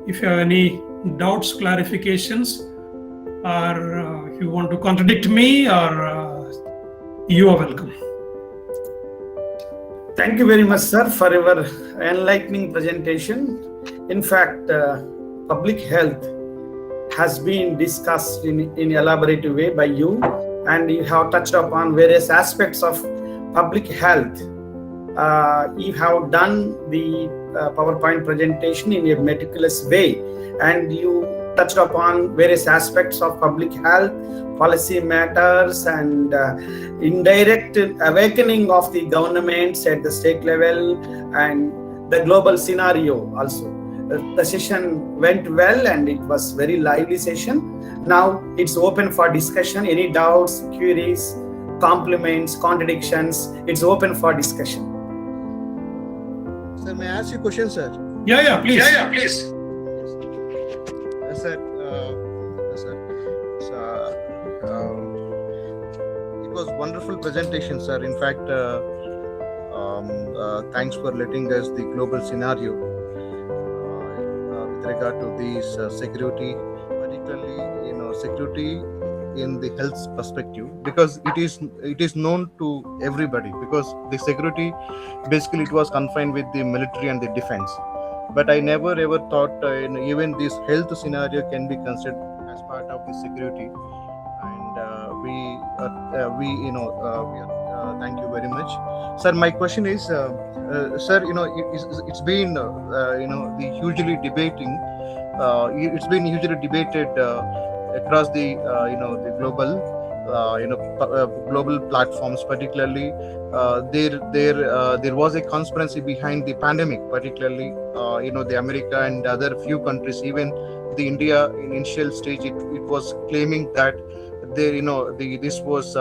If you have any doubts, clarifications, or if you want to contradict me, or you are welcome. Thank you very much, sir, for your enlightening presentation. In fact, public health has been discussed in elaborative way by you, and you have touched upon various aspects of public health. You have done the PowerPoint presentation in a meticulous way, and you touched upon various aspects of public health, policy matters, and indirect awakening of the governments at the state level and the global scenario also. The session went well and it was very lively session. Now it's open for discussion. Any doubts, queries, compliments, contradictions, it's open for discussion. Sir, may I ask you a question, sir? Yeah, please. Please. Sir, it was wonderful presentation, sir. In fact, thanks for letting us the global scenario with regard to these security, particularly security in the health perspective, because it is known to everybody, because the security basically it was confined with the military and the defense. But I never ever thought even this health scenario can be considered as part of the security. And thank you very much, sir. My question is, sir, it's been the hugely debating. It's been hugely debated across the the global global platforms. Particularly, there was a conspiracy behind the pandemic. Particularly, the America and other few countries, even the India in initial stage, it was claiming that this was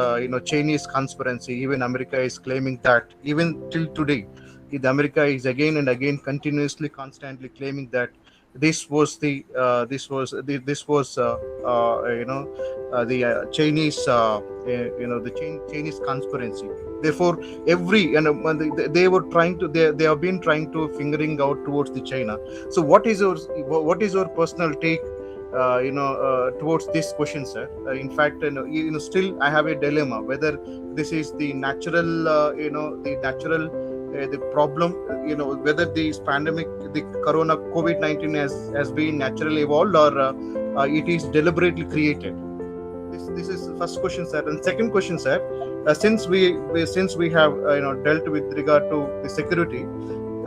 Chinese conspiracy. Even America is claiming that. Even till today, the America is again and again continuously, constantly claiming that this was the Chinese Chinese conspiracy. Therefore, they were trying to they have been trying to fingering out towards the China. So what is your personal take towards this question, sir? In fact, still I have a dilemma whether this is the natural the problem, whether this pandemic, the corona COVID-19 has been naturally evolved, or it is deliberately created. This is the first question, sir. And second question, sir, since we have dealt with regard to the security,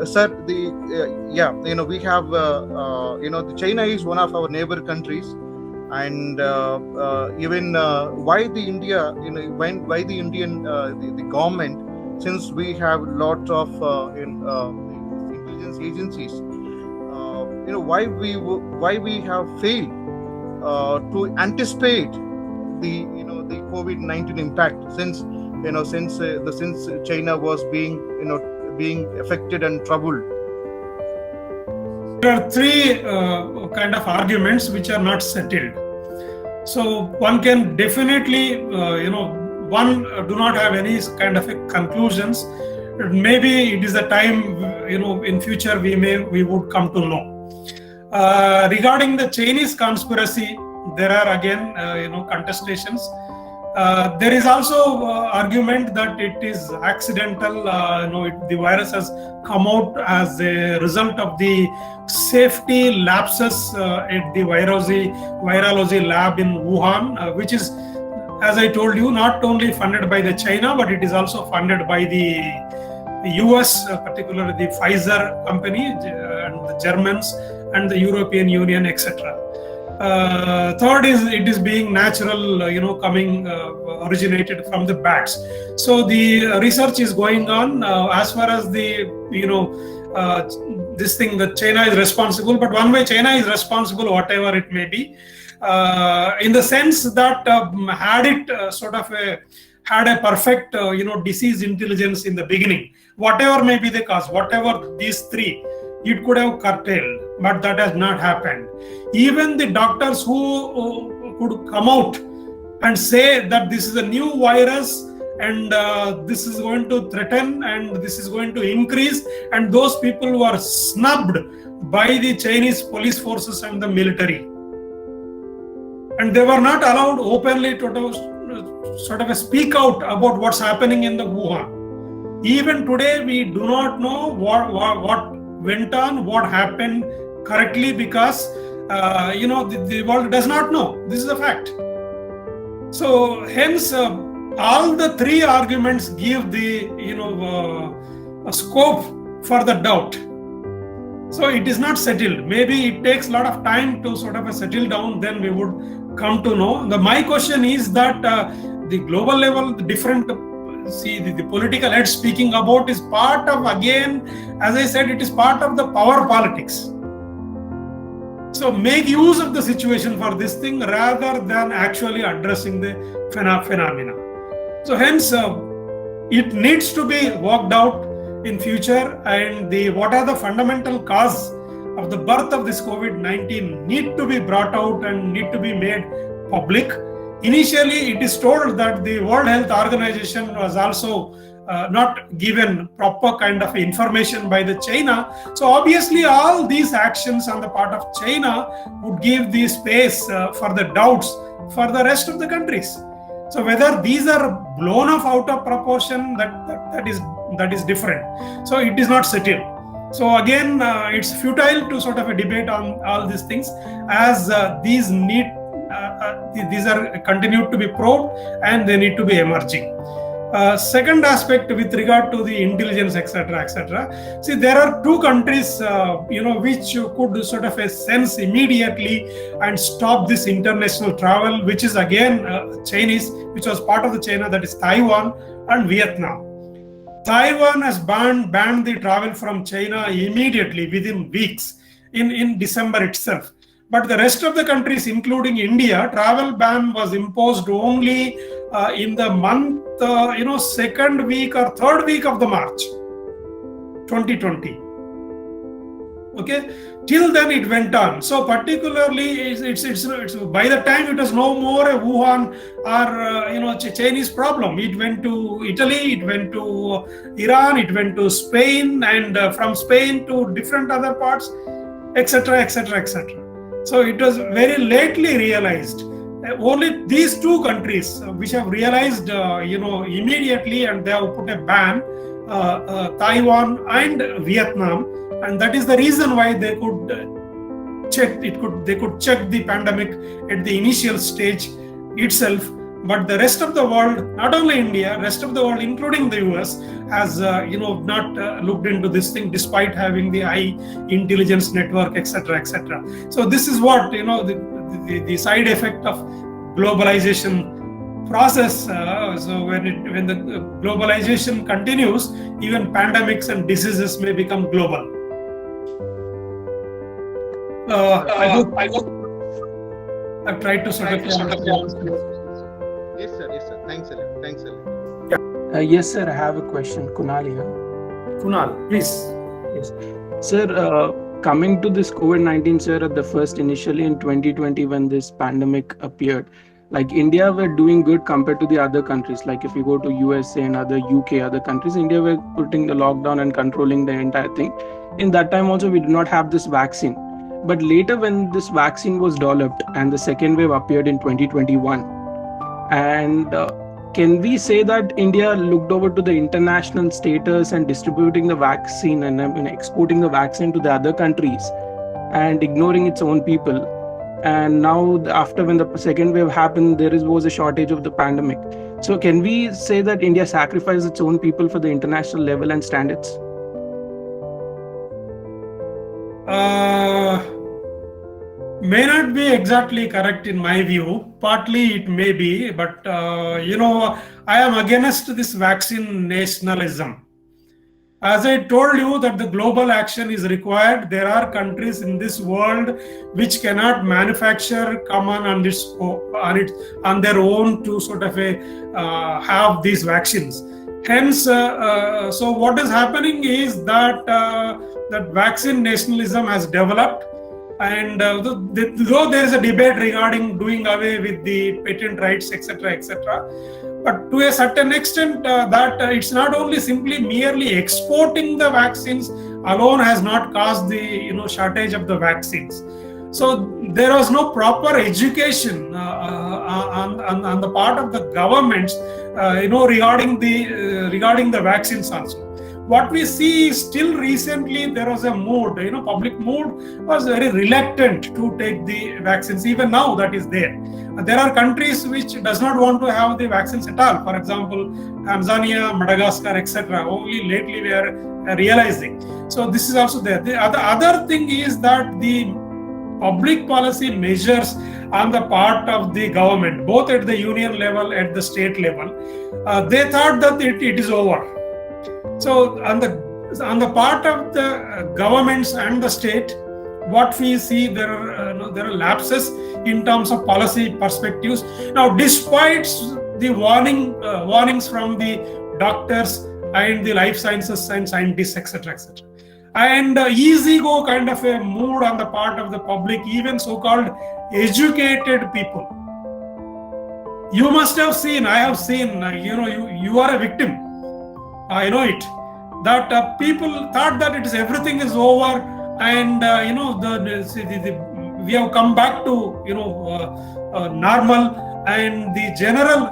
sir, we have the China is one of our neighbor countries, and even why the India why the Indian the government, since we have lot of intelligence agencies, why we have failed to anticipate the COVID-19 impact, since China was being affected and troubled. There are three kind of arguments which are not settled. So one can definitely one do not have any kind of conclusions. Maybe it is a time in future we would come to know. Regarding the Chinese conspiracy, there are again contestations. There is also argument that it is accidental. The virus has come out as a result of the safety lapses at the virology lab in Wuhan, which is, as I told you, not only funded by the China, but it is also funded by the US, particularly the Pfizer company, and the Germans and the European Union, etc. Third is it is being natural, coming originated from the bats. So the research is going on as far as the this thing that China is responsible. But one way China is responsible, whatever it may be, in the sense that had it had a perfect disease intelligence in the beginning, whatever may be the cause, whatever these three, it could have curtailed, but that has not happened. Even the doctors who could come out and say that this is a new virus and this is going to threaten and this is going to increase, and those people who are snubbed by the Chinese police forces and the military. And they were not allowed openly to sort of speak out about what's happening in the Wuhan. Even today, we do not know what went on, what happened correctly, because the world does not know. This is a fact. So hence, all the three arguments give the a scope for the doubt. So it is not settled. Maybe it takes a lot of time to sort of settle down. Then we would come to know. My question is that the global level, the different the political head speaking about is part of, again, as I said, it is part of the power politics. So make use of the situation for this thing rather than actually addressing the phenomena. So hence, it needs to be worked out in future, and what are the fundamental cause of the birth of this COVID-19 need to be brought out and need to be made public. Initially, it is told that the World Health Organization was also not given proper kind of information by the China. So obviously, all these actions on the part of China would give the space for the doubts for the rest of the countries. So whether these are blown off out of proportion, that is different. So it is not settled. So again, it's futile to sort of a debate on all these things, as these are continued to be probed and they need to be emerging. Second aspect with regard to the intelligence, etc. See, there are two countries, which could sort of sense immediately and stop this international travel, which is again Chinese, which was part of the China, that is Taiwan and Vietnam. Taiwan has banned the travel from China immediately within weeks in December itself. But the rest of the countries, including India, travel ban was imposed only in the month, second week or third week of the March 2020. Okay, till then it went on. So particularly, it's by the time it was no more a Wuhan or Chinese problem. It went to Italy, it went to Iran, it went to Spain, and from Spain to different other parts, etc. So it was very lately realized. Only these two countries which have realized, immediately, and they have put a ban, Taiwan and Vietnam, and that is the reason why they could check the pandemic at the initial stage itself. But the rest of the world, not only India, rest of the world, including the US, has not looked into this thing, despite having the high intelligence network, etc. So this is what the side effect of globalization process. So when the globalization continues, even pandemics and diseases may become global. I hope I've tried to sort of. Yes, sir. Thanks a lot. Yes, sir. I have a question. Kunal here. Kunal, please. Yes. Sir, coming to this COVID-19, sir, at the first initially in 2020 when this pandemic appeared, like India were doing good compared to the other countries. Like if you go to USA and other UK, other countries, India were putting the lockdown and controlling the entire thing. In that time also, we did not have this vaccine. But later when this vaccine was developed and the second wave appeared in 2021, and can we say that India looked over to the international status and distributing the vaccine and exporting the vaccine to the other countries and ignoring its own people? And now after when the second wave happened, there was a shortage of the pandemic. So can we say that India sacrificed its own people for the international level and standards? May not be exactly correct in my view. Partly it may be, but I am against this vaccine nationalism. As I told you that the global action is required, there are countries in this world which cannot manufacture, come on their own to sort of have these vaccines. Hence, so what is happening is that that vaccine nationalism has developed. And though there is a debate regarding doing away with the patent rights, etc., but to a certain extent, that it's not only simply merely exporting the vaccines alone has not caused the shortage of the vaccines. So there was no proper education on the part of the governments, regarding the vaccines also. What we see is still recently there was a mood, public mood was very reluctant to take the vaccines. Even now that is there. There are countries which does not want to have the vaccines at all. For example, Tanzania, Madagascar, etc. Only lately we are realizing. So this is also there. The other thing is that the public policy measures on the part of the government, both at the union level, at the state level, they thought that it is over. So on the part of the governments and the state, what we see, there are lapses in terms of policy perspectives. Now, despite the warnings from the doctors and the life sciences and scientists, etc., etc., and easy go kind of a mood on the part of the public, even so-called educated people. You must have seen, I have seen, you are a victim. I know it. That people thought that everything is over, and we have come back to normal, and the general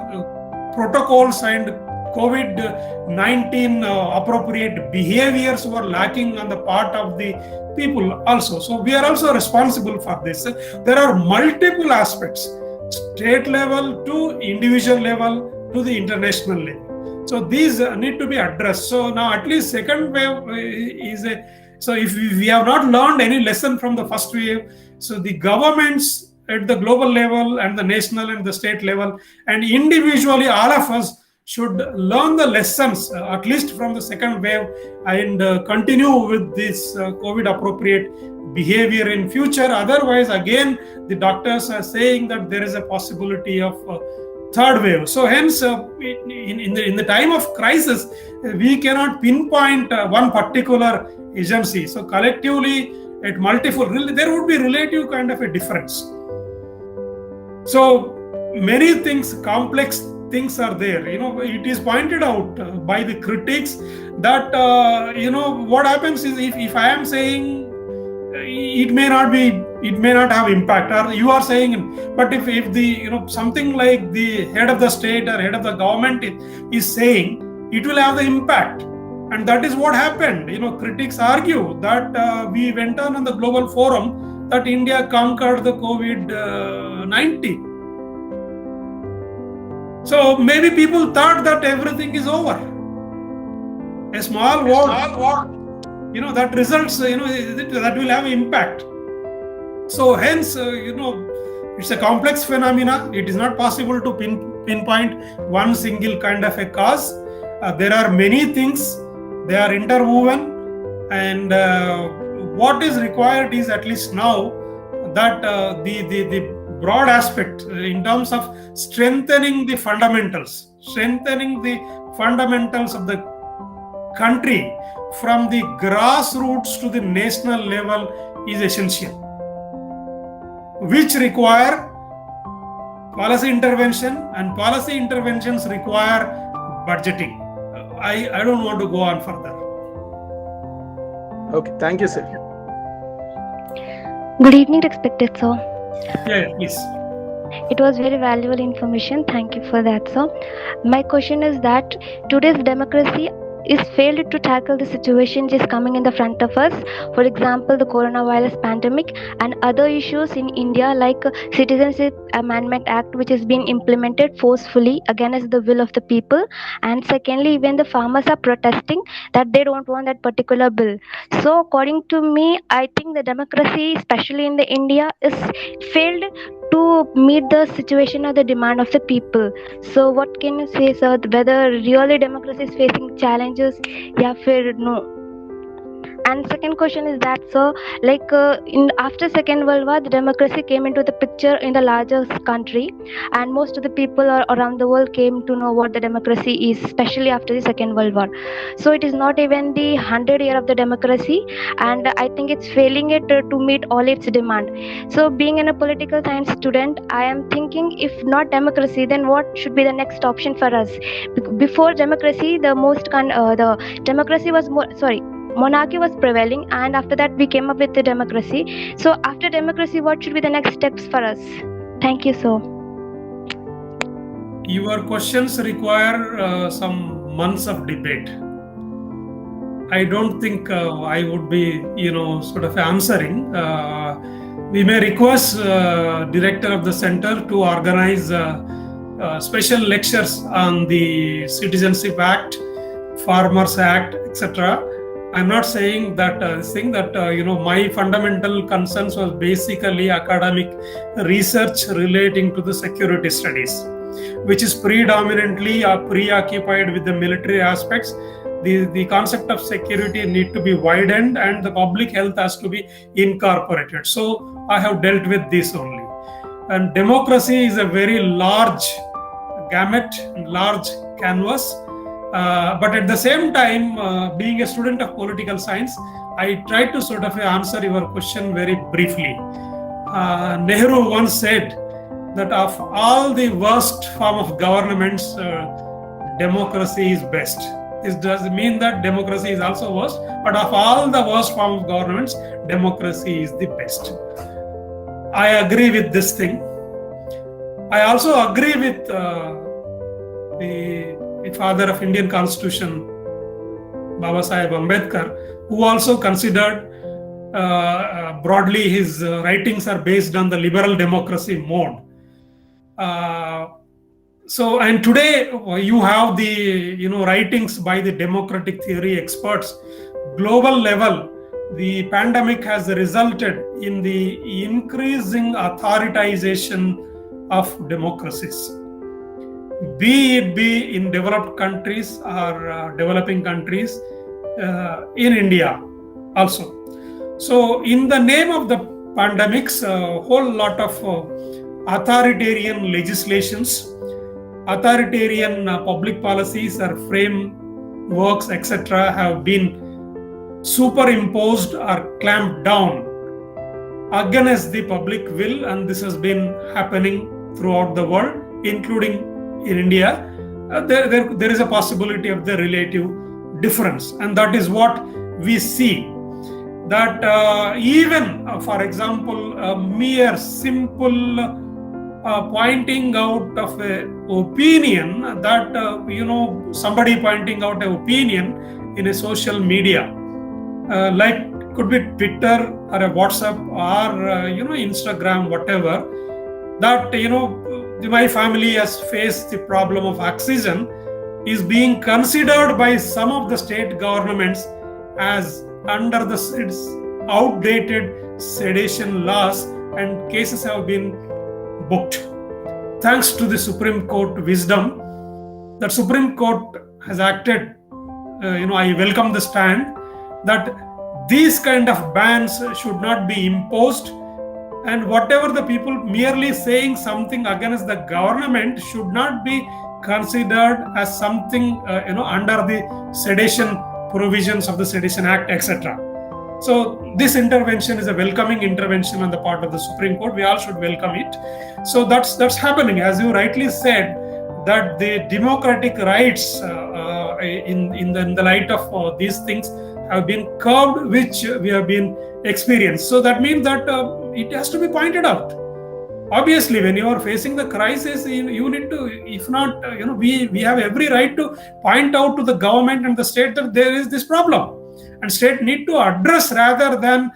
protocols and COVID-19 appropriate behaviors were lacking on the part of the people also. So we are also responsible for this. There are multiple aspects, state level to individual level to the international level. So these need to be addressed. So now at least second wave is so if we have not learned any lesson from the first wave, so the governments at the global level and the national and the state level and individually all of us should learn the lessons at least from the second wave and continue with this COVID appropriate behavior in future. Otherwise, again, the doctors are saying that there is a possibility of third wave. So hence, in the time of crisis, we cannot pinpoint one particular agency. So collectively, at multiple, there would be relative kind of a difference. So many things, complex things are there. It is pointed out by the critics that what happens is if I am saying it may not have impact, or you are saying, but if the something like the head of the state or head of the government is saying, it will have the impact, and that is what happened. Critics argue that we went on the global forum that India conquered the COVID-19. So maybe people thought that everything is over. A small war, that results, that will have impact. So hence, it's a complex phenomena. It is not possible to pinpoint one single kind of a cause. There are many things. They are interwoven, and what is required is at least now that the broad aspect in terms of strengthening the fundamentals of the country from the grassroots to the national level is essential, which require policy intervention, and policy interventions require budgeting. I don't want to go on further. Okay, thank you, sir. Good evening, respected sir. Yeah, please. It was very valuable information. Thank you for that, sir. My question is that today's democracy is failed to tackle the situation which is coming in the front of us. For example, the coronavirus pandemic and other issues in India like Citizenship Amendment Act, which is being implemented forcefully against the will of the people. And secondly, even the farmers are protesting that they don't want that particular bill. So according to me, I think the democracy, especially in the India, is failed to meet the situation or the demand of the people. So what can you say, sir, whether really democracy is facing challenges? Yeah, fair, no. And second question is that, sir, after Second World War, the democracy came into the picture in the largest country, and most of the people around the world came to know what the democracy is, especially after the Second World War. So it is not even the 100 year of the democracy, and I think it's failing it to meet all its demand. So being a political science student, I am thinking, if not democracy, then what should be the next option for us? Before democracy, the democracy was more, monarchy was prevailing, and after that we came up with the democracy. So after democracy, what should be the next steps for us? Thank you so. Your questions require some months of debate. I don't think I would be, sort of answering. We may request director of the center to organize special lectures on the Citizenship Act, Farmers Act, etc. I'm not saying that my fundamental concerns was basically academic research relating to the security studies, which is predominantly preoccupied with the military aspects. The concept of security need to be widened and the public health has to be incorporated. So I have dealt with this only. And democracy is a very large gamut, large canvas. But at the same time, being a student of political science, I tried to sort of answer your question very briefly. Nehru once said that of all the worst form of governments, democracy is best. This doesn't mean that democracy is also worst, but of all the worst form of governments, democracy is the best. I agree with this thing. I also agree with the father of Indian Constitution, Baba Saheb Ambedkar, who also considered broadly his writings are based on the liberal democracy mode. And today you have the writings by the democratic theory experts. Global level, the pandemic has resulted in the increasing authoritization of democracies, be it in developed countries or developing countries, in India also. So in the name of the pandemics, a whole lot of authoritarian legislations, authoritarian public policies or frameworks, etc., have been superimposed or clamped down against the public will, and this has been happening throughout the world, including in India. There is a possibility of the relative difference, and that is what we see. That even, for example, a mere simple pointing out of an opinion that somebody pointing out an opinion in a social media, like could be Twitter or a WhatsApp or Instagram, whatever, that my family has faced the problem of oxygen, is being considered by some of the state governments as under the outdated sedation laws, and cases have been booked. Thanks to the Supreme Court wisdom, that Supreme Court has acted, I welcome the stand that these kind of bans should not be imposed, and whatever the people merely saying something against the government should not be considered as something under the sedation provisions of the Sedition Act, etc. So this intervention is a welcoming intervention on the part of the Supreme Court. We all should welcome it. So that's happening, as you rightly said, that the democratic rights in the light of these things have been curbed, which we have been experienced. So that means that it has to be pointed out. Obviously, when you are facing the crisis, you need to, if not, we have every right to point out to the government and the state that there is this problem, and state need to address rather than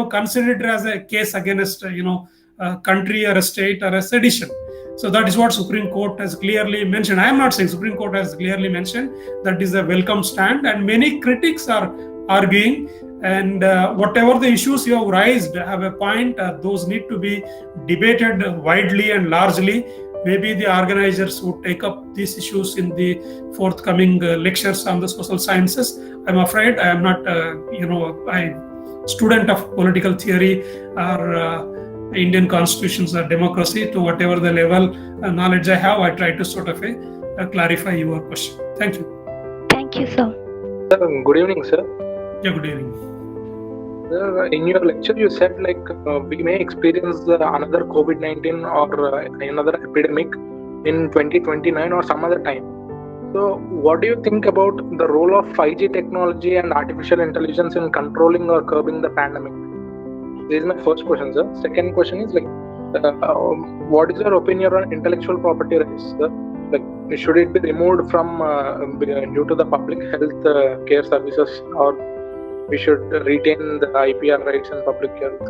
consider it as a case against a country or a state or a sedition. So that is what Supreme Court has clearly mentioned. I am not saying Supreme Court has clearly mentioned that is a welcome stand, and many critics are arguing, and whatever the issues you have raised have a point. Those need to be debated widely and largely. Maybe the organizers would take up these issues in the forthcoming lectures on the social sciences. I'm afraid I am not, a student of political theory or Indian constitutions or democracy. To whatever the level knowledge I have, I try to sort of clarify your question. Thank you. Thank you, sir. Sir, good evening, sir. Yeah, good evening. Sir, in your lecture, you said we may experience another COVID-19 or another epidemic in 2029 or some other time. So, what do you think about the role of 5G technology and artificial intelligence in controlling or curbing the pandemic? This is my first question, sir. Second question is what is your opinion on intellectual property rights, sir? Like, should it be removed from due to the public health care services, or we should retain the IPR rights and public health?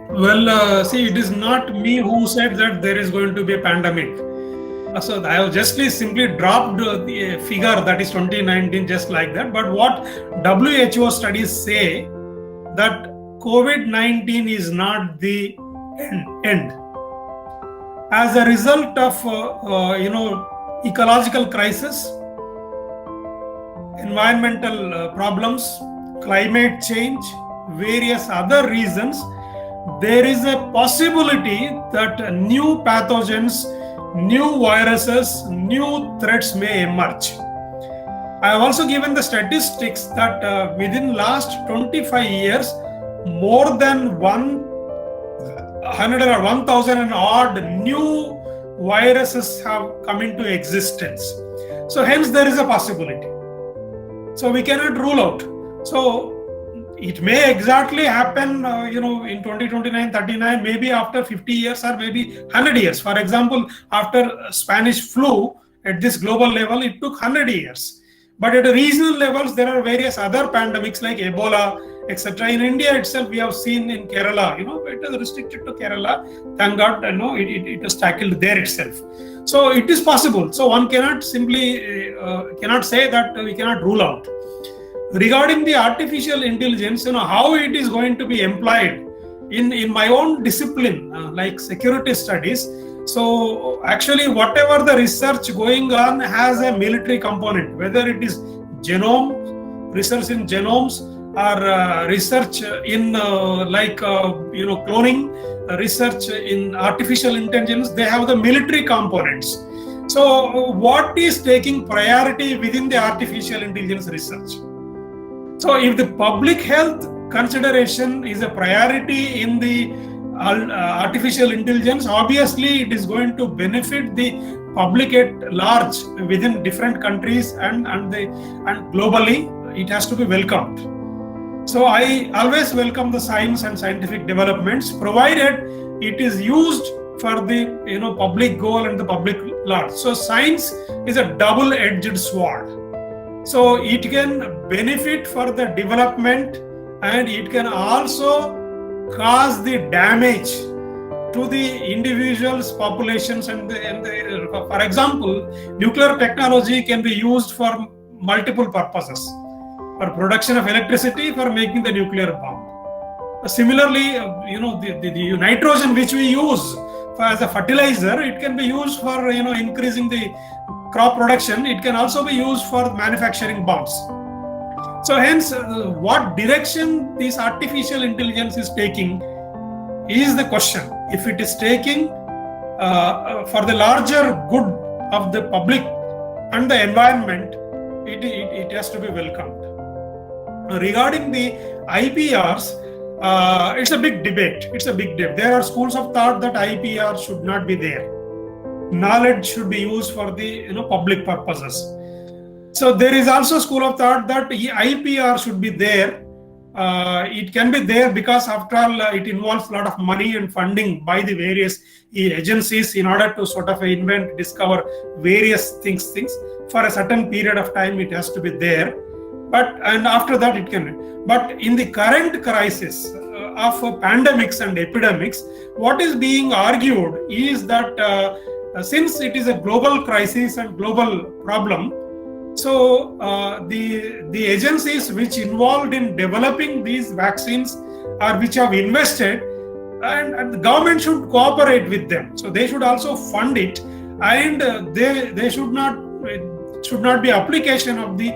Well, see, it is not me who said that there is going to be a pandemic. So I have just simply dropped the figure that is 2019 just like that. But what WHO studies say that COVID-19 is not the end. As a result of ecological crisis, environmental problems, climate change, various other reasons, there is a possibility that new pathogens, new viruses, new threats may emerge. I have also given the statistics that within last 25 years, more than 100 or 1,000 and odd new viruses have come into existence. So hence there is a possibility. So we cannot rule out. So it may exactly happen, in 2029, 39, maybe after 50 years or maybe 100 years. For example, after Spanish flu, at this global level, it took 100 years. But at regional levels, there are various other pandemics like Ebola, etc. In India itself, we have seen in Kerala, it is restricted to Kerala. Thank God, it was tackled there itself. So it is possible. So one cannot simply cannot say that we cannot rule out. Regarding the artificial intelligence, how it is going to be employed in my own discipline, like security studies. So actually, whatever the research going on has a military component, whether it is genome, research in genomes, or research in cloning, research in artificial intelligence, they have the military components. So what is taking priority within the artificial intelligence research? So if the public health consideration is a priority in the artificial intelligence, obviously it is going to benefit the public at large within different countries and globally. It has to be welcomed. So I always welcome the science and scientific developments, provided it is used for the public goal and the public large. So science is a double-edged sword. So it can benefit for the development, and it can also cause the damage to the individuals, populations, and for example, nuclear technology can be used for multiple purposes: for production of electricity, for making the nuclear bomb. Similarly, the nitrogen which we use as a fertilizer, it can be used for increasing the crop production. It can also be used for manufacturing bombs. So hence, what direction this artificial intelligence is taking is the question. If it is taking for the larger good of the public and the environment, it has to be welcomed. Regarding the IPRs, it's a big debate. There are schools of thought that IPR should not be there. Knowledge should be used for the public purposes. So there is also a school of thought that IPR should be there. It can be there because after all it involves a lot of money and funding by the various agencies in order to sort of invent, discover various things. For a certain period of time it has to be there. And after that it can be. But in the current crisis of pandemics and epidemics, what is being argued is that since it is a global crisis and global problem, so the agencies which involved in developing these vaccines or which have invested, and the government should cooperate with them. So they should also fund it, and they should not be application of the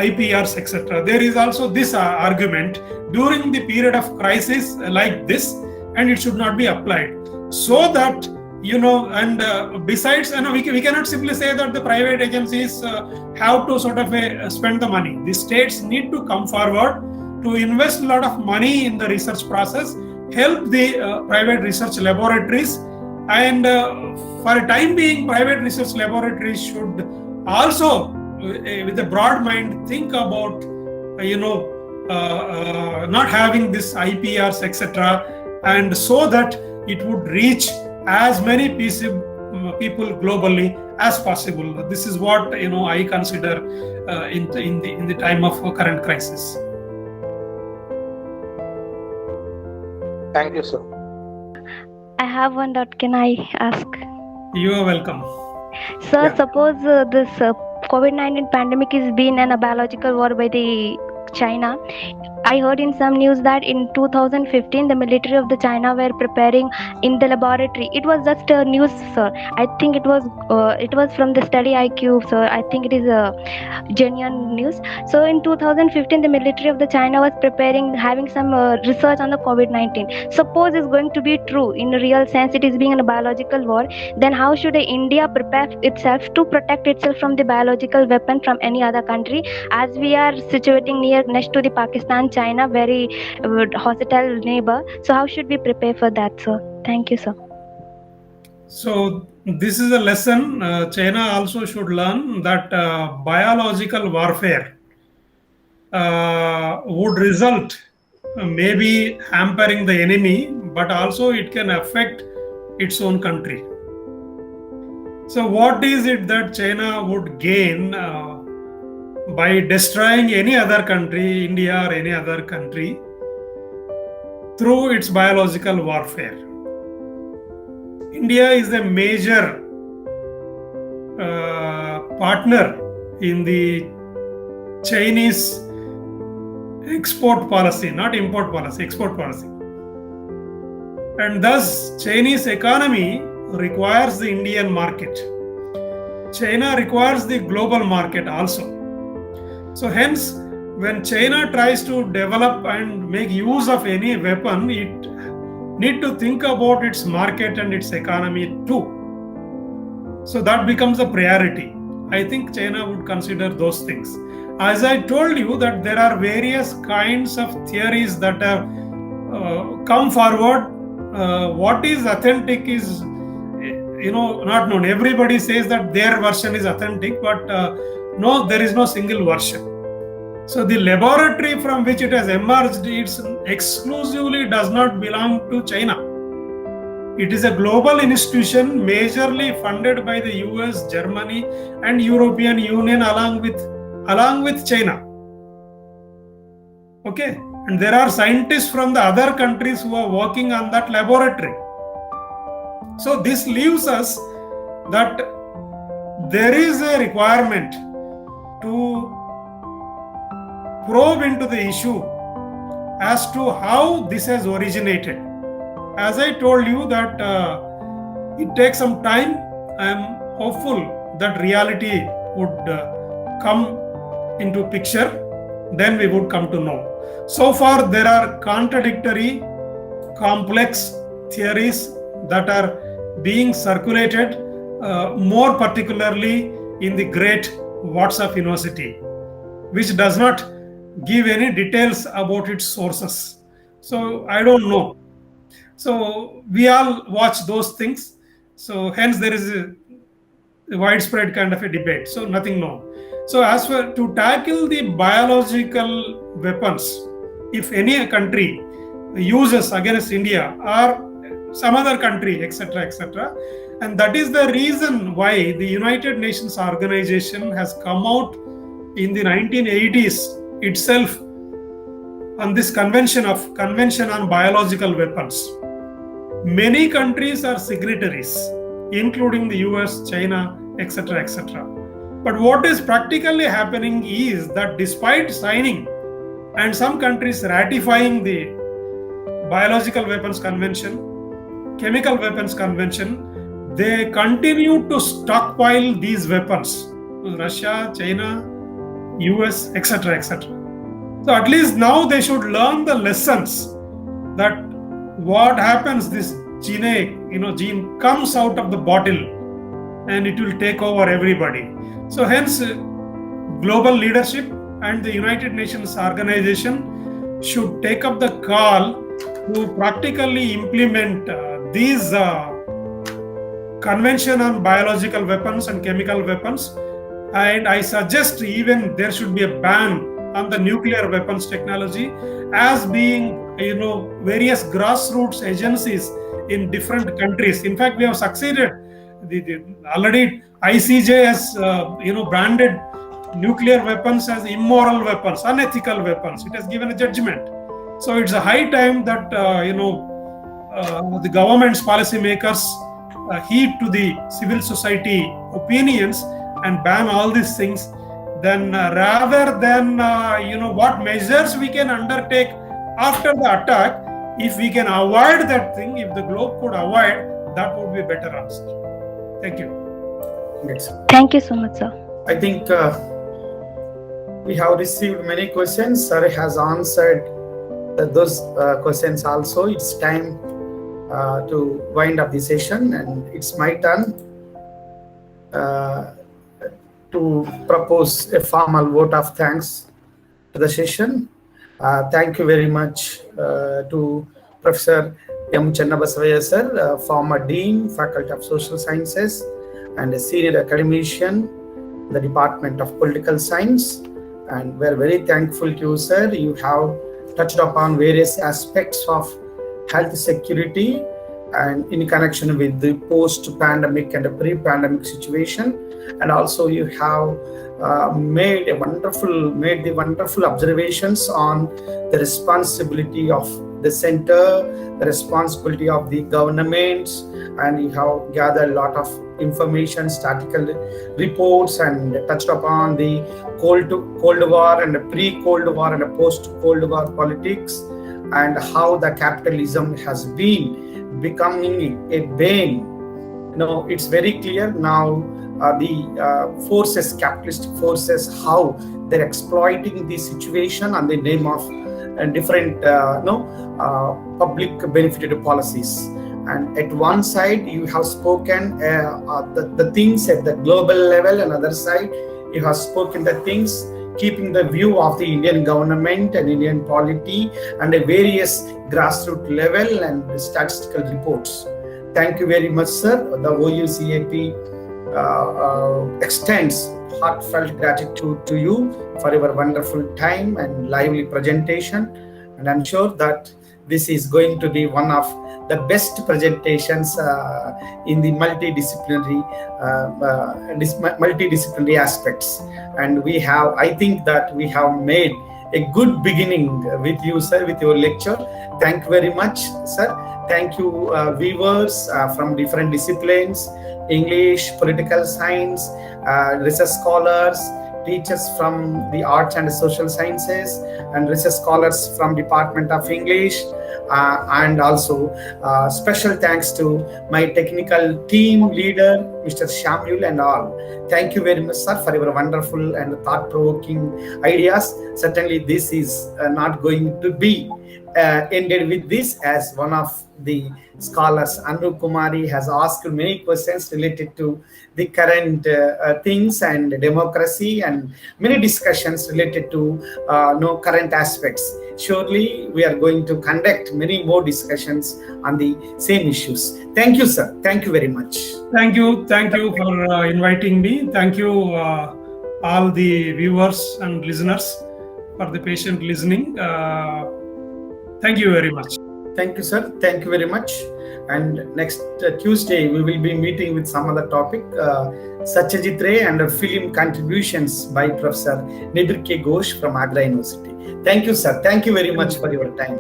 IPRs, etc. There is also this argument during the period of crisis like this, and it should not be applied. So that besides, we cannot simply say that the private agencies have to sort of spend the money. The states need to come forward to invest a lot of money in the research process, help the private research laboratories, And for a time being, private research laboratories should also, with a broad mind, think about, not having this IPRs, etc., and so that it would reach as many people globally as possible. This is what I consider in the time of current crisis. Thank you, sir. I have one doubt. Can I ask? You are welcome. Sir, Yeah. suppose this COVID-19 pandemic is being a biological war by the China. I heard in some news that in 2015 the military of the China were preparing in the laboratory. It was just a news, sir. I think it was from the Study IQ, sir. I think it is a genuine news. So in 2015 the military of the China was preparing, having some research on the COVID-19. Suppose it's going to be true in a real sense, it is being a biological war, then how should India prepare itself to protect itself from the biological weapon from any other country, as we are situating next to the Pakistan, China, very hostile neighbor. So how should we prepare for that, sir? Thank you, sir. So this is a lesson China also should learn, that biological warfare would result maybe hampering the enemy, but also it can affect its own country. So what is it that China would gain by destroying any other country, India or any other country, through its biological warfare? India is a major partner in the Chinese export policy, not import policy, export policy. And thus, Chinese economy requires the Indian market. China requires the global market also. So hence, when China tries to develop and make use of any weapon, it need to think about its market and its economy too. So that becomes a priority. I think China would consider those things. As I told you, that there are various kinds of theories that have come forward. What is authentic is not known. Everybody says that their version is authentic, but no, there is no single version. So the laboratory from which it has emerged, it exclusively does not belong to China. It is a global institution majorly funded by the US, Germany and European Union along with China. Okay, and there are scientists from the other countries who are working on that laboratory. So this leaves us that there is a requirement to probe into the issue as to how this has originated. As I told you that it takes some time. I am hopeful that reality would come into picture. Then we would come to know. So far there are contradictory, complex theories that are being circulated, more particularly in the great WhatsApp University, which does not give any details about its sources. So I don't know. So we all watch those things. So hence there is a widespread kind of a debate. So nothing known. So as for to tackle the biological weapons, if any country uses against India or some other country, etc., etc., and that is the reason why the United Nations organization has come out in the 1980s itself on this convention on biological weapons. Many countries are signatories, including the US, China, etc., etc. But what is practically happening is that despite signing and some countries ratifying the Biological Weapons Convention, Chemical Weapons Convention, they continue to stockpile these weapons. Russia, China, US, etc., etc. So at least now they should learn the lessons that what happens, this gene comes out of the bottle and it will take over everybody. So hence global leadership and the United Nations organization should take up the call to practically implement these convention on biological weapons and chemical weapons, and I suggest even there should be a ban on the nuclear weapons technology, as being various grassroots agencies in different countries. In fact, we have succeeded. Already ICJ has branded nuclear weapons as immoral weapons, unethical weapons. It has given a judgment. So it's a high time that the government's policymakers heed to the civil society opinions and ban all these things. Then rather than what measures we can undertake after the attack, if we can avoid that thing, if the globe could avoid, that would be better answer. Thank you. Yes. Thank you so much, sir. I think we have received many questions. Sir has answered those questions also. It's time to wind up the session, and it's my turn to propose a formal vote of thanks to the session. Thank you very much to Professor M. Channabasavaya sir, former Dean, Faculty of Social Sciences, and a senior academician, the Department of Political Science. And we're very thankful to you, sir. You have touched upon various aspects of health security and in connection with the post-pandemic and the pre-pandemic situation. And also you have made the wonderful observations on the responsibility of the center, the responsibility of the governments, and you have gathered a lot of information, statistical reports, and touched upon the Cold War and the pre-Cold War and the post-Cold War politics, and how the capitalism has been becoming a bane. It's very clear now. The forces, capitalist forces, how they're exploiting the situation in the name of different public benefited policies. And at one side you have spoken the things at the global level, and other side you have spoken the things keeping the view of the Indian government and Indian polity and the various grassroots level and statistical reports. Thank you very much, sir. The OUCAP extends heartfelt gratitude to you for your wonderful time and lively presentation, and I'm sure that this is going to be one of the best presentations in the multidisciplinary aspects. And I think that we have made a good beginning with you, sir, with your lecture. Thank you very much, sir. Thank you, viewers from different disciplines, English, political science, research scholars, teachers from the arts and social sciences, and research scholars from Department of English, and also special thanks to my technical team leader, Mr. Shamul, and all. Thank you very much, sir, for your wonderful and thought-provoking ideas. Certainly this is not going to be ended with this, as one of the scholars, Anu Kumari, has asked many questions related to the current things and democracy, and many discussions related to current aspects. Surely we are going to conduct many more discussions on the same issues. Thank you, sir. Thank you very much. Thank you for inviting me. Thank you all the viewers and listeners for the patient listening. Thank you very much. Thank you, sir. Thank you very much. And next Tuesday, we will be meeting with some other topic, Satyajit Ray and film contributions by Professor Nibir K. Ghosh from Agra University. Thank you, sir. Thank you very much for your time.